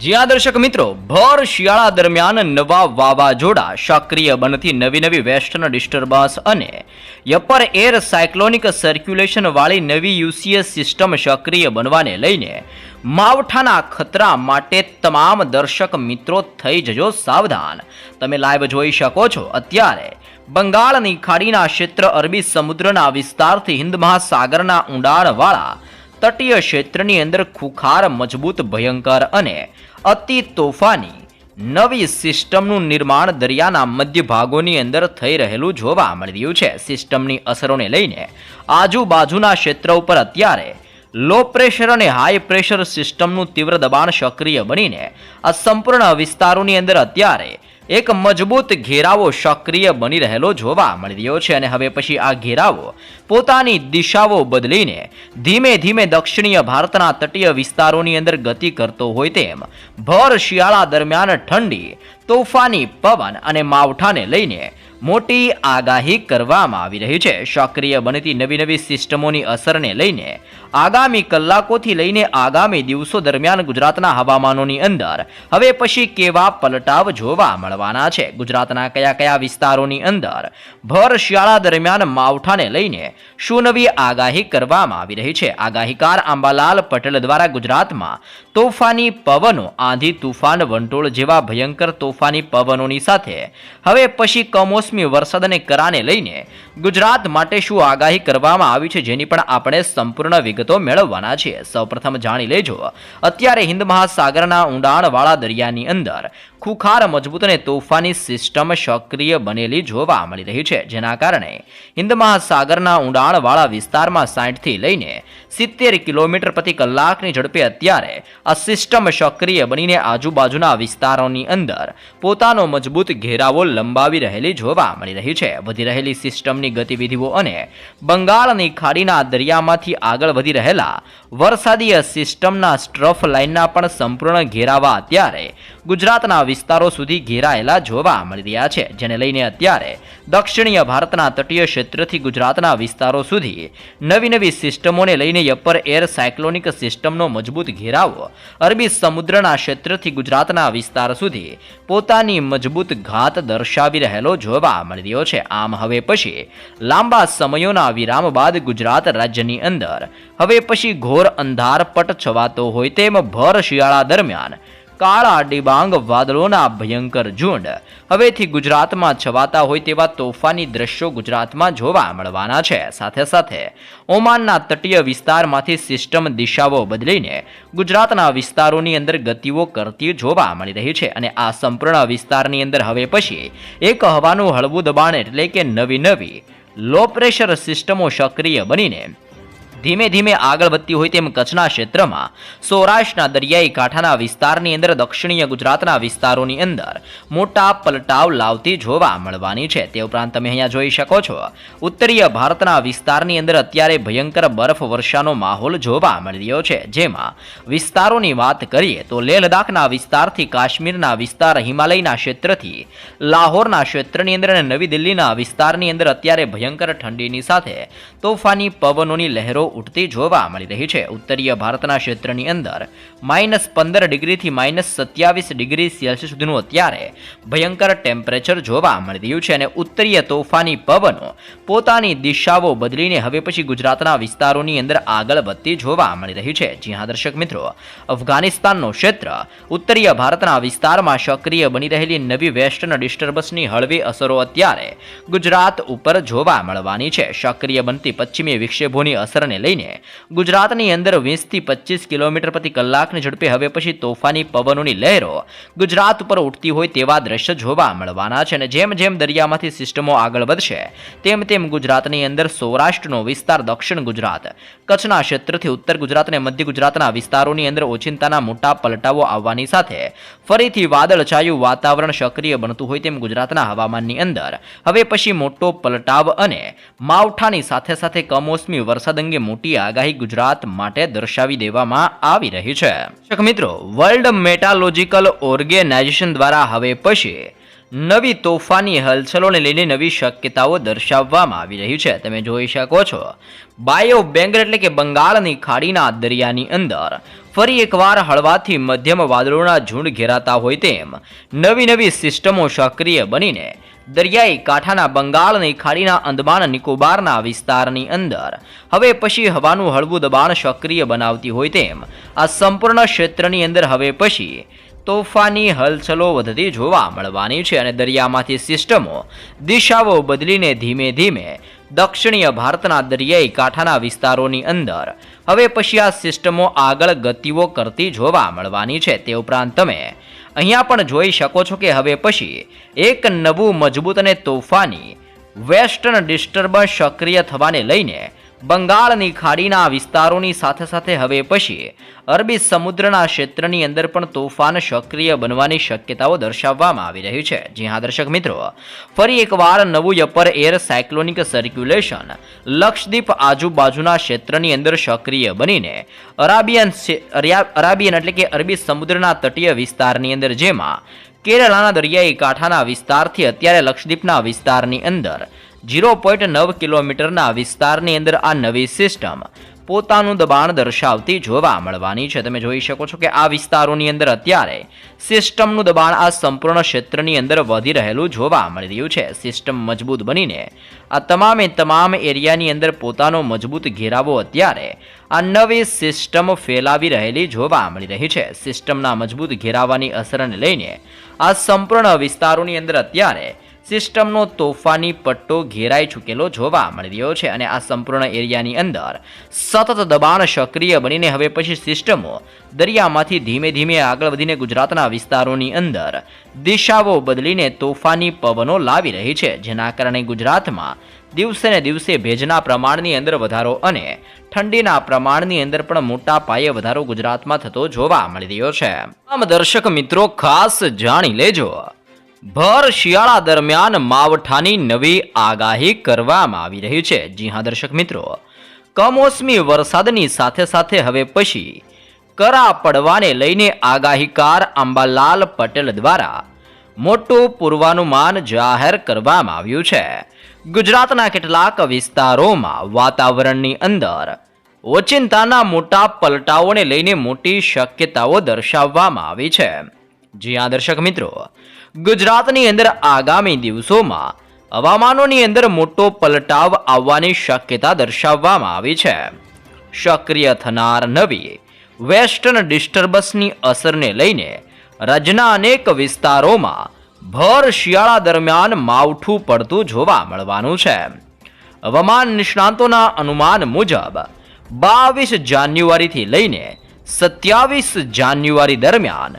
જ્યાં દર્શક મિત્રો ભર શિયાળા દરમિયાન નવા વાવાઝોડા સક્રિય બનતી નવી વેસ્ટર્ન ડિસ્ટર્બન્સ અને અપર એર સાયક્લોનિક સર્ક્યુલેશન વાળી નવી યુસીએસ સિસ્ટમ સક્રિય બનવાને લઈને માવઠાના ખતરા માટે તમામ દર્શક મિત્રો થઈ જજો સાવધાન। તમે લાઈવ જોઈ શકો છો અત્યારે બંગાળની ખાડીના ક્ષેત્ર અરબી સમુદ્રના વિસ્તારથી હિન્દ મહાસાગરના ઊંડાણવાળા તટીય ક્ષેત્રની અંદર ખુખાર મજબૂત ભયંકર અને અતિ તોફાની નવી સિસ્ટમનું નિર્માણ દરિયાના મધ્ય ભાગોની અંદર થઈ રહેલું જોવા મળી રહ્યું છે। સિસ્ટમની અસરોને લઈને આજુબાજુના ક્ષેત્ર ઉપર અત્યારે લો પ્રેશર અને હાઈ પ્રેશર સિસ્ટમનું તીવ્ર દબાણ સક્રિય બનીને આ સંપૂર્ણ વિસ્તારોની અંદર અત્યારે એક મજબૂત ઘેરાવો સક્રિય બની રહેલો જોવા મળી રહ્યો છે અને હવે પછી આ ઘેરાવો પોતાની દિશાઓ બદલીને ધીમે ધીમે દક્ષિણીય ભારતના તટીય વિસ્તારોની અંદર ગતિ કરતો હોય તેમ ભર શિયાળા દરમિયાન ઠંડી તોફાની પવન અને માવઠાને લઈને મોટી આગાહી કરવામાં આવી રહી છે। સક્રિય બનતી નવી સિસ્ટમોની અસરને લઈને આગામી કલાકોથી લઈને આગામી દિવસો દરમિયાન ગુજરાતના હવામાનોની અંદર હવે પછી કેવા પલટાવ જોવા મળવાના છે, ગુજરાતના કયા વિસ્તારોની અંદર ભર શિયાળા દરમિયાન માવઠાને લઈને શું નવી આગાહી કરવામાં આવી રહી છે। આગાહીકાર અંબાલાલ પટેલ દ્વારા ગુજરાતમાં તોફાની પવનો, આંધી તુફાન, વંટોળ જેવા ભયંકર તોફાની પવનોની સાથે હવે પછી કમોસમી વરસાદ અને કરાને લઈને ગુજરાત માટે શું આગાહી કરવામાં આવી છે, જેની પણ આપણે સંપૂર્ણ વિગતો મેળવવાના છે। સૌપ્રથમ જાણી લેજો અત્યારે હિન્દ મહાસાગરના ઊંડાણવાળા દરિયાની અંદર ખુખાર મજબૂત અને તોફાની સિસ્ટમ સક્રિય બનેલી જોવા મળી રહી છે, જેના કારણે હિન્દ મહાસાગરના ઊંડાણવાળા વિસ્તારમાં 60 થી લઈને 70 કિલોમીટર પ્રતિ કલાકની ઝડપે અત્યારે આ સિસ્ટમ સક્રિય બનીને આજુબાજુના વિસ્તારોની અંદર પોતાનો મજબૂત ઘેરાવો લંબાવી રહેલી જોવા મળી રહી છે। વધી રહેલી સિસ્ટમની ગતિવિધિઓ અને બંગાળની ખાડીના દરિયામાંથી આગળ વધી રહેલા વરસાદીય સિસ્ટમના સ્ટ્રફ લાઇનના પણ સંપૂર્ણ ઘેરાવા અત્યારે ગુજરાતના વિસ્તારો સુધી ઘેરાયેલા જોવા મળી રહ્યા છે, જેને લઈને અત્યારે દક્ષિણીય ભારતના તટીય ક્ષેત્રથી ગુજરાતના વિસ્તારો સુધી નવી સિસ્ટમોને લઈને અપર એર સાયક્લોનિક સિસ્ટમનો મજબૂત ઘેરાવો અરબી સમુદ્રના ક્ષેત્રથી ગુજરાતના વિસ્તાર સુધી પોતાની મજબૂત ઘાત દર્શાવી રહેલો જોવા મળી રહ્યો છે। આમ હવે પછી લાંબા સમયોના વિરામ બાદ ગુજરાત રાજ્યની અંદર હવે પછી ઘોર અંધારપટ છવાતો હોય તેમ ભર શિયાળા દરમિયાન કાળા ડિબાંગ વાદળોના ભયંકર ઝુંડ હવેથી ગુજરાતમાં છવાતા હોય તેવા તોફાની દ્રશ્યો ગુજરાતમાં જોવા મળવાના છે। સાથે સાથે ઓમાનના તટીય વિસ્તારમાંથી સિસ્ટમ દિશાઓ બદલીને ગુજરાતના વિસ્તારોની અંદર ગતિઓ કરતી જોવા મળી રહી છે અને આ સંપૂર્ણ વિસ્તારની અંદર હવે પછી એક હવાનું હળવું દબાણ એટલે કે નવી લો પ્રેશર સિસ્ટમો સક્રિય બનીને ધીમે ધીમે આગળ વધતી હોય તેમ કચ્છના ક્ષેત્રમાં સૌરાષ્ટ્રના દરિયાઈ કાંઠાના વિસ્તારની અંદર દક્ષિણીય ગુજરાતના વિસ્તારોની અંદર મોટા પલટાવ લાવતી જોવા મળવાની છે। તે ઉપરાંત તમે અહીંયા જોઈ શકો છો ઉત્તરીય ભારતના વિસ્તારની અંદર અત્યારે ભયંકર બરફ વર્ષાનો માહોલ જોવા મળી રહ્યો છે, જેમાં વિસ્તારોની વાત કરીએ તો લેહ લદ્દાખના વિસ્તારથી કાશ્મીરના વિસ્તાર, હિમાલયના ક્ષેત્રથી લાહોરના ક્ષેત્રની અંદર અને નવી દિલ્હીના વિસ્તારની અંદર અત્યારે ભયંકર ઠંડીની સાથે તોફાની પવનોની લહેરો ઉઠતી જોવા મળી રહી છે। ઉત્તરીય ભારતના ક્ષેત્રની અંદર -15 ડિગ્રીથી -27 ડિગ્રી સેલ્સિયસ સુધીનું અત્યારે ભયંકર ટેમ્પરેચર જોવા મળી રહ્યું છે અને ઉત્તરીય તોફાની પવનો પોતાની દિશાઓ બદલીને હવે પછી ગુજરાતના વિસ્તારોની અંદર આગળ વધતી જોવા મળી રહી છે। જી હા દર્શક મિત્રો, અફઘાનિસ્તાનનો ક્ષેત્ર ઉત્તરીય ભારતના વિસ્તારમાં સક્રિય બની રહેલી નવી વેસ્ટર્ન ડિસ્ટર્બન્સની હળવી અસરો અત્યારે ગુજરાત ઉપર જોવા મળવાની છે। સક્રિય બનતી પશ્ચિમી વિક્ષેપોની અસરને લઈને ગુજરાતની અંદર 20 થી 25 કિલોમીટર પ્રતિ કલાકની ઝડપે હવે પછી તોફાની પવનોની લહેરો ગુજરાત ઉપર ઉઠતી હોય તેવા દ્રશ્ય જોવા મળવાના છે અને જેમ દરિયામાંથી સિસ્ટમો આગળ વધશે તેમ ગુજરાતની અંદર સૌરાષ્ટ્રનો વિસ્તાર, દક્ષિણ ગુજરાત, કચ્છના ક્ષેત્રથી ઉત્તર ગુજરાત અને મધ્ય ગુજરાતના વિસ્તારોની અંદર ઓચિંતાના મોટા પલટાવો આવવાની સાથે ફરીથી વાદળછાયું વાતાવરણ સક્રિય બનતું હોય તેમ ગુજરાતના હવામાનની અંદર હવે પછી મોટો પલટાવ અને માવઠાની સાથે કમોસમી વરસાદ અંગે મોટી આગાહી ગુજરાત માટે દર્શાવી દેવામાં આવી રહી છે। દર્શક મિત્રો, વર્લ્ડ મેટાલોજિકલ ઓર્ગેનાઇઝેશન દ્વારા હવે પછી નવી તોફાની હલચલોને લઈને નવી શક્યતાઓ દર્શાવવામાં આવી રહી છે। તમે જોઈ શકો છો બાયો બેંગર એટલે કે બંગાળની ખાડીના દરિયાની અંદર ફરી એકવાર હળવાથી મધ્યમ વાદળોના ઝુંડ ઘેરાતા હોય તેમ નવી સિસ્ટમો સક્રિય બનીને દરિયાઈ કાંઠાના બંગાળની ખાડીના અંદમાન નિકોબારના વિસ્તારની અંદર હવે પછી હવાનું હળવું દબાણ સક્રિય બનાવતી હોય તેમ આ સંપૂર્ણ ક્ષેત્રની અંદર હવે પછી તોફાની હલચલો વધતી જોવા મળવાની છે અને દરિયામાંથી સિસ્ટમો દિશાઓ બદલીને ધીમે ધીમે દક્ષિણીય ભારતના દરિયાઈ કાંઠાના વિસ્તારોની અંદર હવે પછી આ સિસ્ટમો આગળ ગતિઓ કરતી જોવા મળવાની છે. તે ઉપરાંત તમે અહીંયા પણ જોઈ શકો છો કે હવે પછી એક નવું મજબૂત અને તોફાની વેસ્ટર્ન ડિસ્ટર્બન્સ સક્રિય થવાને લઈને બંગાળની ખાડીના વિસ્તારોની સાથે સાથે હવે પછી અરબી સમુદ્રના ક્ષેત્રની અંદર પણ તોફાન સક્રિય બનવાની શક્યતાઓ દર્શાવવામાં આવી રહી છે. જી હા દર્શક મિત્રો, ફરી એકવાર નવું upper air cyclonic circulation Lakshadweep આજુબાજુના ક્ષેત્રની અંદર સક્રિય બનીને અરાબિયન એટલે કે અરબી સમુદ્રના તટીય વિસ્તારની અંદર, જેમાં કેરળના દરિયાઈ કાંઠાના વિસ્તારથી અત્યારે લક્ષદ્વીપના વિસ્તારની અંદર 0.9 કિલોમીટરના વિસ્તારની અંદર આ નવી સિસ્ટમ પોતાનું દબાણ દર્શાવતી જોવા મળવાની છે. તમે જોઈ શકો છો કે આ વિસ્તારોની અંદર અત્યારે સિસ્ટમનું દબાણ આ સંપૂર્ણ ક્ષેત્રની અંદર વધી રહેલું જોવા મળી રહ્યું છે. સિસ્ટમ મજબૂત બનીને આ તમામ એરિયાની અંદર પોતાનો મજબૂત ઘેરાવો અત્યારે આ નવી સિસ્ટમ ફેલાવી રહેલી જોવા મળી રહી છે. સિસ્ટમના મજબૂત ઘેરાવાની અસરને લઈને આ સંપૂર્ણ વિસ્તારોની અંદર અત્યારે સિસ્ટમનો તોફાની પટ્ટો ઘેરાઈ ચૂકેલો જોવા મળી રહ્યો છે અને આ સંપૂર્ણ એરિયાની અંદર સતત દબાણ સક્રિય બનીને હવે પછી સિસ્ટમો દરિયામાંથી ધીમે ધીમે આગળ વધીને ગુજરાતના વિસ્તારોની અંદર દિશાઓ બદલીને તોફાની પવનો લાવી રહી છે, જેના કારણે ગુજરાતમાં દિવસે ને દિવસે ભેજના પ્રમાણની અંદર વધારો અને ઠંડીના પ્રમાણની અંદર પણ મોટા પાયે વધારો ગુજરાતમાં થતો જોવા મળી રહ્યો છે. આમ દર્શક મિત્રો, ખાસ જાણી લેજો, ભર શિયાળા દરમિયાન માવઠાની નવી આગાહી કરવામાં આવી રહી છે. જી હા દર્શક મિત્રો, કમોસમી વરસાદની સાથે સાથે હવે પછી કરા પડવાને લઈને આગાહીકાર અંબાલાલ પટેલ દ્વારા મોટું પૂર્વાનુમાન જાહેર કરવામાં આવ્યું છે. ગુજરાતના કેટલાક વિસ્તારોમાં વાતાવરણની અંદર ઓચિંતાના મોટા પલટાઓને લઈને મોટી શક્યતાઓ દર્શાવવામાં આવી છે. જી હા દર્શક મિત્રો, ગુજરાતની અંદર આગામી દિવસોમાં હવામાનોની અંદર મોટો પલટાવ આવવાની શક્યતા દર્શાવવામાં આવી છે. સક્રિય થનાર નવી વેસ્ટર્ન ડિસ્ટર્બન્સની અસરને લઈને રાજ્યના અનેક વિસ્તારોમાં ભર શિયાળા દરમિયાન માવઠું પડતું જોવા મળવાનું છે. હવામાન નિષ્ણાતોના અનુમાન મુજબ 22 જાન્યુઆરીથી લઈને 27 જાન્યુઆરી દરમિયાન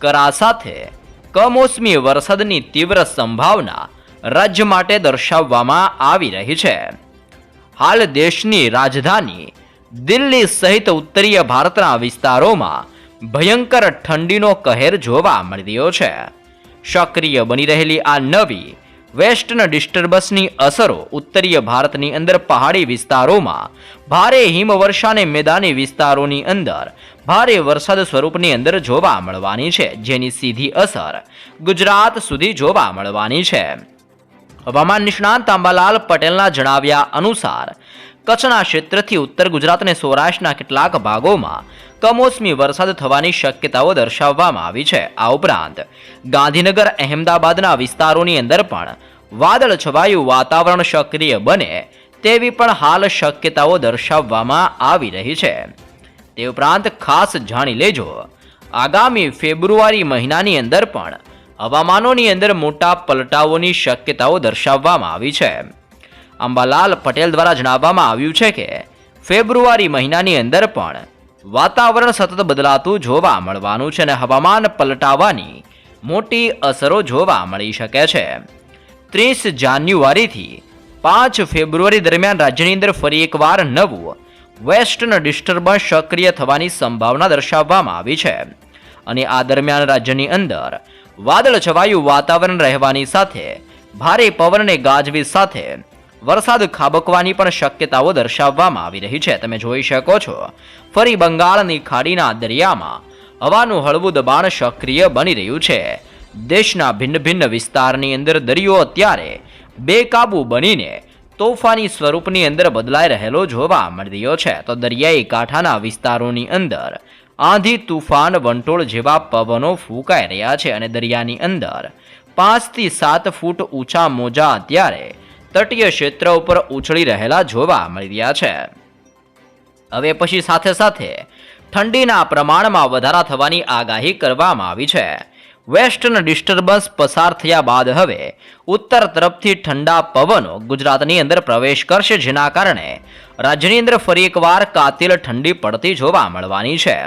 કરા સાથે કમોસમી વરસાદની તીવ્ર સંભાવના રાજ્ય માટે દર્શાવવામાં આવી રહી છે. હાલ દેશની રાજધાની દિલ્હી સહિત ઉત્તરીય ભારતના વિસ્તારોમાં ભયંકર ઠંડીનો કહેર જોવા મળી રહ્યો છે. સક્રિય બની રહેલી આ નવી વેસ્ટર્ન ડિસ્ટર્બન્સની અસરો ઉત્તરીય ભારતની અંદર પહાડી વિસ્તારોમાં ભારે હિમવર્ષાને મેદાની વિસ્તારોની અંદર ભારે વરસાદ સ્વરૂપની અંદર જોવા મળવાની છે, જેની સીધી અસર ગુજરાત સુધી જોવા મળવાની છે. હવામાન નિષ્ણાત અંબાલાલ પટેલના જણાવ્યા અનુસાર કચ્છના ક્ષેત્રથી ઉત્તર ગુજરાત અને સૌરાષ્ટ્રના કેટલાક ભાગોમાં કમોસમી વરસાદ થવાની શક્યતાઓ દર્શાવવામાં આવી છે. આ ઉપરાંત ગાંધીનગર, અહેમદાબાદના વિસ્તારોની અંદર પણ વાદળ છવાયું વાતાવરણ સક્રિય બને તેવી પણ હાલ શક્યતાઓ દર્શાવવામાં આવી રહી છે. તે ઉપરાંત ખાસ જાણી લેજો, આગામી ફેબ્રુઆરી મહિનાની અંદર પણ હવામાનોની અંદર મોટા પલટાઓની શક્યતાઓ દર્શાવવામાં આવી છે. અંબાલાલ પટેલ દ્વારા જણાવવામાં આવ્યું છે કે ફેબ્રુઆરી મહિનાની અંદર પણ વાતાવરણ સતત બદલાતું જોવા મળવાનું છે અને હવામાન પલટાવાની મોટી અસરો જોવા મળી શકે છે. 30 જાન્યુઆરીથી 5 ફેબ્રુઆરી દરમિયાન રાજ્યની અંદર ફરી એકવાર નવું વેસ્ટર્ન ડિસ્ટર્બન્સ સક્રિય થવાની સંભાવના દર્શાવવામાં આવી છે અને આ દરમિયાન રાજ્યની અંદર વાદળ છવાયું વાતાવરણ રહેવાની સાથે ભારે પવન અને ગાજવીજ સાથે વરસાદ ખાબકવાની પણ શક્યતાઓ દર્શાવવામાં આવી રહી છે. તમે જોઈ શકો છો, ફરી બંગાળની ખાડીના દરિયામાં હવાનું હળવું દબાણ સક્રિય બની રહ્યું છે. દેશના ભિન્ન વિસ્તારની અંદર દરિયો અત્યારે બેકાબુ બનીને તોફાની સ્વરૂપની અંદર બદલાઈ રહેલો જોવા મળી રહ્યો છે. તો દરિયાઈ કાંઠાના વિસ્તારોની અંદર આંધી તુફાન વંટોળ જેવા પવનો ફૂંકાઈ રહ્યા છે અને દરિયાની અંદર 5 થી 7 ફૂટ ઊંચા મોજા અત્યારે તટીય ક્ષેત્ર ઉપર ઉછળી રહેલા જોવા મળી રહ્યા છે. હવે પછી સાથે સાથે ઠંડીના પ્રમાણમાં વધારા થવાની આગાહી કરવામાં આવી છે. વેસ્ટર્ન ડિસ્ટર્બન્સ પસાર થયા બાદ હવે ઉત્તર તરફથી ઠંડા પવનો ગુજરાતની અંદર પ્રવેશ કરશે, જેના કારણે રાજ્યની અંદર ફરી એકવાર કાતિલ ઠંડી પડતી જોવા મળવાની છે.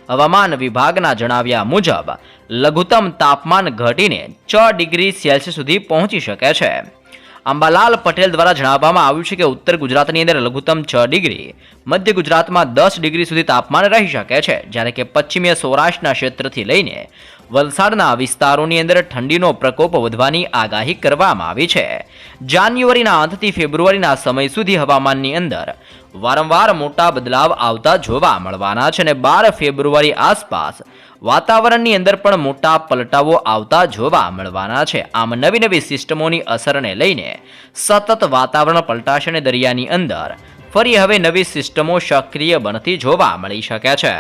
હવામાન વિભાગના જણાવ્યા મુજબ લઘુત્તમ તાપમાન ઘટીને 6 ડિગ્રી સેલ્સિયસ સુધી પહોંચી શકે છે. અંબાલાલ પટેલ દ્વારા જણાવવામાં આવ્યું છે કે ઉત્તર ગુજરાતની અંદર લઘુત્તમ 6 ડિગ્રી, મધ્ય ગુજરાતમાં 10 ડિગ્રી સુધી તાપમાન રહી શકે છે, જ્યારે કે પશ્ચિમીય સૌરાષ્ટ્રના ક્ષેત્રથી લઈને વલસાડના વિસ્તારોની અંદર ઠંડીનો પ્રકોપ વધવાની આગાહી કરવામાં આવી છે. જાન્યુઆરીના અંતથી ફેબ્રુઆરીના સમય સુધી હવામાનની અંદર વારંવાર મોટા બદલાવ આવતા જોવા મળવાના છે અને 12 ફેબ્રુઆરી આસપાસ વાતાવરણની અંદર પણ મોટા પલટાઓ આવતા જોવા મળવાના છે. આમ નવી નવી સિસ્ટમોની અસરને લઈને સતત વાતાવરણ પલટાશે અને દરિયાની અંદર ફરી હવે નવી સિસ્ટમો સક્રિય બનતી જોવા મળી શકે છે.